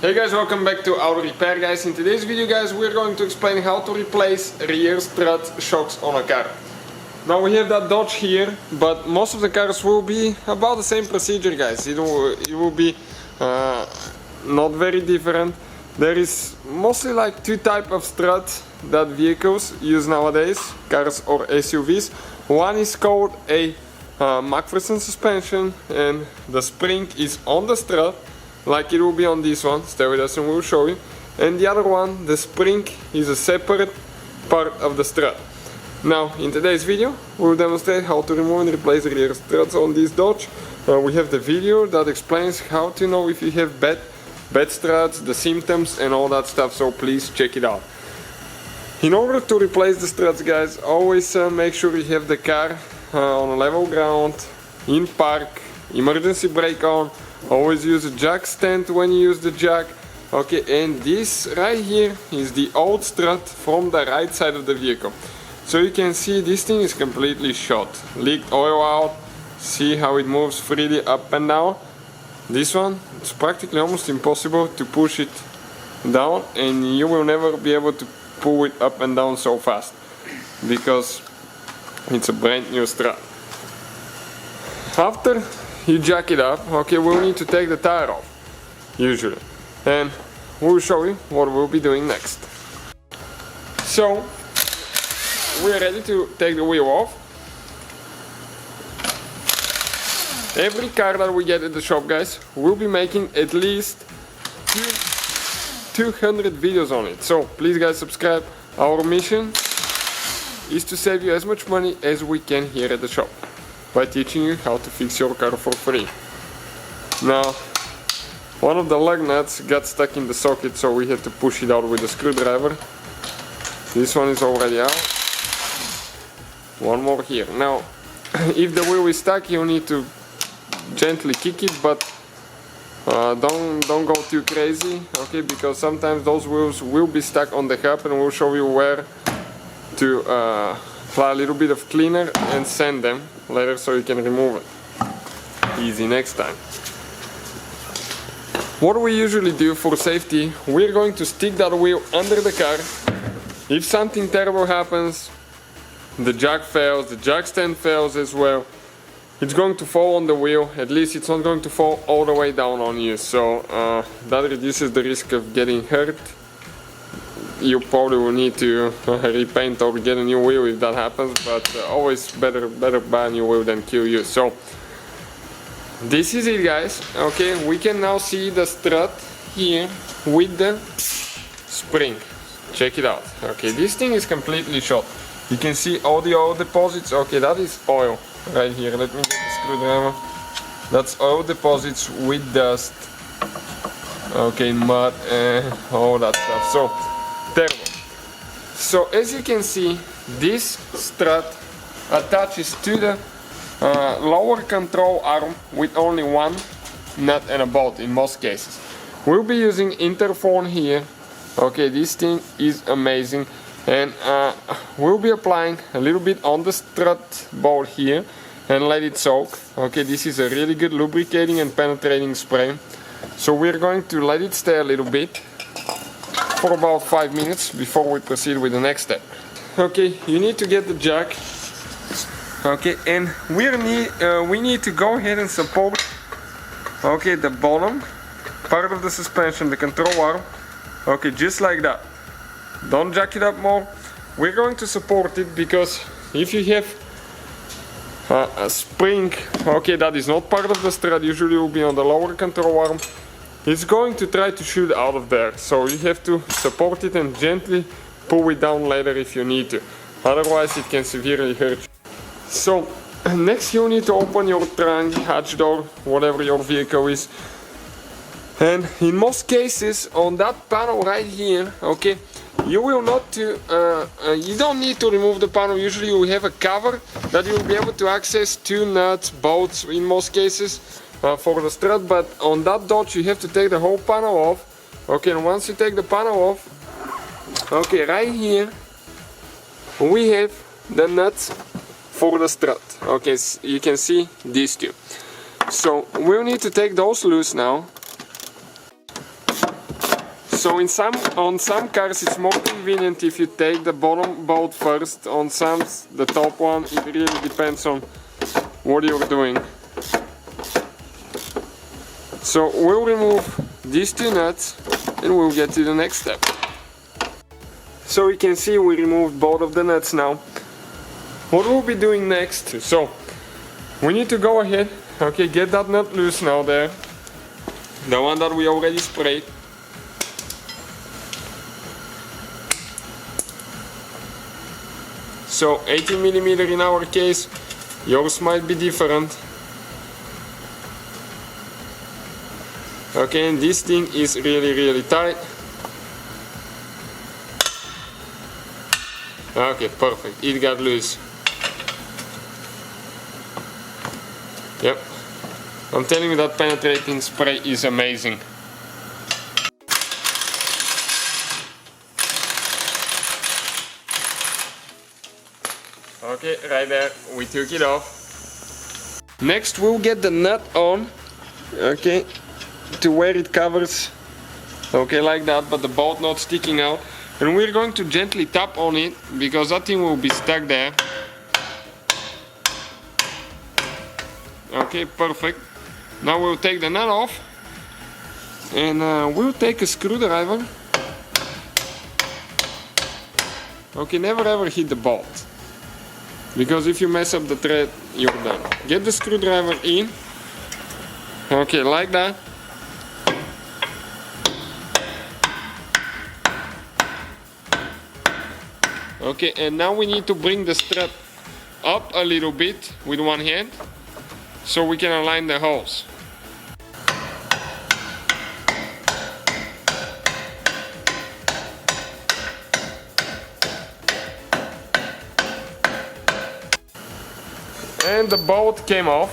Hey guys, welcome back to Auto Repair guys. In today's video guys, we're going to explain how to replace rear strut shocks on a car. Now we have that Dodge here, but most of the cars will be about the same procedure guys. It will be not very different. There is mostly like two types of strut that vehicles use nowadays, cars or SUVs. One is called a McPherson suspension, and the spring is on the strut like it will be on this one. Stay with us and we'll show you. And the other one, the spring is a separate part of the strut. Now in today's video we'll demonstrate how to remove and replace the rear struts on this Dodge. We have the video that explains how to know if you have bad struts, the symptoms and all that stuff, so please check it out. In order to replace the struts guys, always make sure you have the car on a level ground, in park, emergency brake on. Always use a jack stand when you use the jack. Okay, and this right here is the old strut from the right side of the vehicle. So you can see this thing is completely shot. Leaked oil out. See how it moves freely up and down. This one, it's practically almost impossible to push it down, and you will never be able to pull it up and down so fast because it's a brand new strut. After you jack it up, okay, we'll need to take the tire off, usually, and we'll show you what we'll be doing next. So, we're ready to take the wheel off. Every car that we get at the shop, guys, we'll be making at least 200 videos on it. So, please guys, subscribe. Our mission is to save you as much money as we can here at the shop by teaching you how to fix your car for free. Now, one of the lug nuts got stuck in the socket, so we had to push it out with a screwdriver. This one is already out. One more here. Now, if the wheel is stuck, you need to gently kick it, but don't go too crazy, okay? Because sometimes those wheels will be stuck on the hub, and we'll show you where to apply a little bit of cleaner and sand them later so you can remove it. Easy next time. What we usually do for safety, we're going to stick that wheel under the car. If something terrible happens, the jack fails, the jack stand fails as well, it's going to fall on the wheel. At least it's not going to fall all the way down on you, so that reduces the risk of getting hurt. You probably will need to repaint or get a new wheel if that happens, but always better buy a new wheel than kill you. So this is it guys. Okay, we can now see the strut here with the spring. Check it out. Okay, this thing is completely shot. You can see all the oil deposits. Okay, that is oil right here. Let me get the screwdriver. That's oil deposits with dust. Okay, mud and all that stuff. So terrible. So as you can see, this strut attaches to the lower control arm with only one nut and a bolt in most cases. We'll be using Interphone here. Okay, this thing is amazing, and we'll be applying a little bit on the strut bolt here and let it soak. Okay, this is a really good lubricating and penetrating spray. So we're going to let it stay a little bit for about 5 minutes before we proceed with the next step. Okay, you need to get the jack. Okay, and we need to go ahead and support, okay, the bottom part of the suspension, the control arm. Okay, just like that. Don't jack it up more. We're going to support it because if you have a spring, okay, that is not part of the strut, usually will be on the lower control arm, it's going to try to shoot out of there. So you have to support it and gently pull it down later if you need to. Otherwise it can severely hurt you. So next you need to open your trunk, hatch door, whatever your vehicle is. And in most cases on that panel right here, okay, you will not you don't need to remove the panel. Usually you have a cover that you will be able to access two nuts, bolts in most cases for the strut, but on that Dodge you have to take the whole panel off. Okay, and once you take the panel off, okay, right here we have the nuts for the strut. Okay, so you can see these two. So we'll need to take those loose now. So on some cars it's more convenient if you take the bottom bolt first. On some, the top one, it really depends on what you're doing. So we'll remove these two nuts and we'll get to the next step. So you can see we removed both of the nuts now. What we'll be doing next, so we need to go ahead, okay, get that nut loose now there. The one that we already sprayed. So 18mm in our case, yours might be different. Okay, and this thing is really tight. Okay, perfect, it got loose. Yep, I'm telling you that penetrating spray is amazing. Okay, right there, we took it off. Next we'll get the nut on, okay, to where it covers, okay, like that, but the bolt not sticking out. And we're going to gently tap on it, because that thing will be stuck there. Okay, perfect. Now we'll take the nut off, and we'll take a screwdriver. Okay, never ever hit the bolt, because if you mess up the thread, you're done. Get the screwdriver in, okay, like that. Okay, and now we need to bring the strut up a little bit with one hand, so we can align the holes. And the bolt came off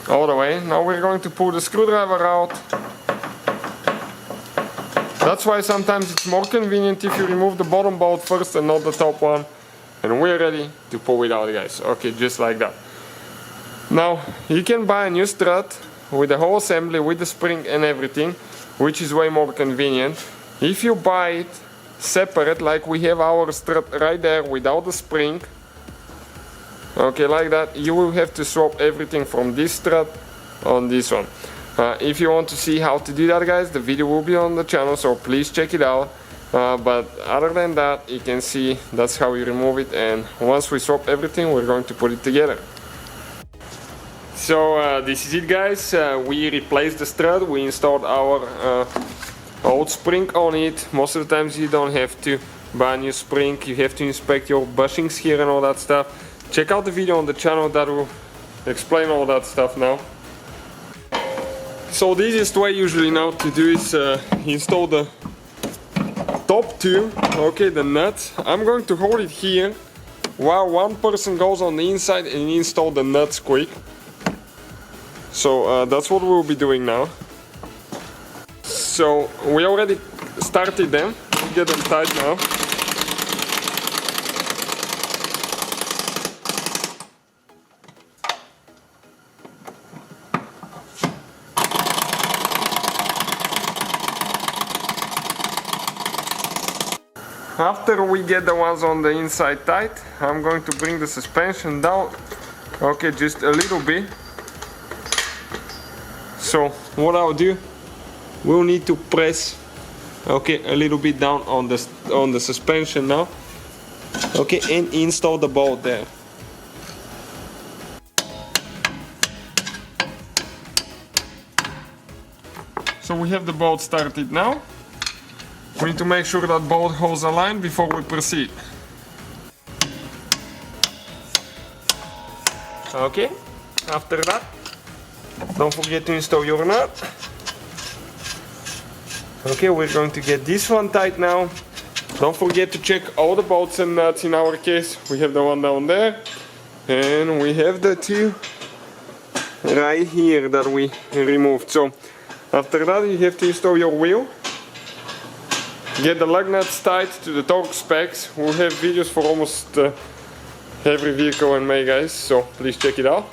all the way. Now we're going to pull the screwdriver out. That's why sometimes it's more convenient if you remove the bottom bolt first and not the top one. And we're ready to pull it out, guys. Okay, just like that. Now, you can buy a new strut with the whole assembly, with the spring and everything, which is way more convenient. If you buy it separate, like we have our strut right there without the spring, okay, like that, you will have to swap everything from this strut on this one. If you want to see how to do that, guys, the video will be on the channel, so please check it out. But other than that, you can see that's how we remove it, and once we swap everything, we're going to put it together. So this is it, guys. We replaced the strut, we installed our old spring on it. Most of the times you don't have to buy a new spring, you have to inspect your bushings here and all that stuff. Check out the video on the channel that will explain all that stuff now. So the easiest way usually now to do is install the top two, okay, the nuts. I'm going to hold it here while one person goes on the inside and install the nuts quick. So that's what we'll be doing now. So we already started them, we get them tight now. After we get the ones on the inside tight, I'm going to bring the suspension down, okay, just a little bit. So what I'll do, we'll need to press, okay, a little bit down on the suspension now, okay, and install the bolt there. So we have the bolt started now. We need to make sure that both holes align before we proceed. Okay, after that, don't forget to install your nut. Okay, we're going to get this one tight now. Don't forget to check all the bolts and nuts. In our case, we have the one down there, and we have the two right here that we removed. So after that, you have to install your wheel. Get the lug nuts tight to the torque specs. We'll have videos for almost every vehicle and make, guys, so please check it out.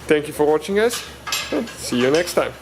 Thank you for watching, guys, and see you next time.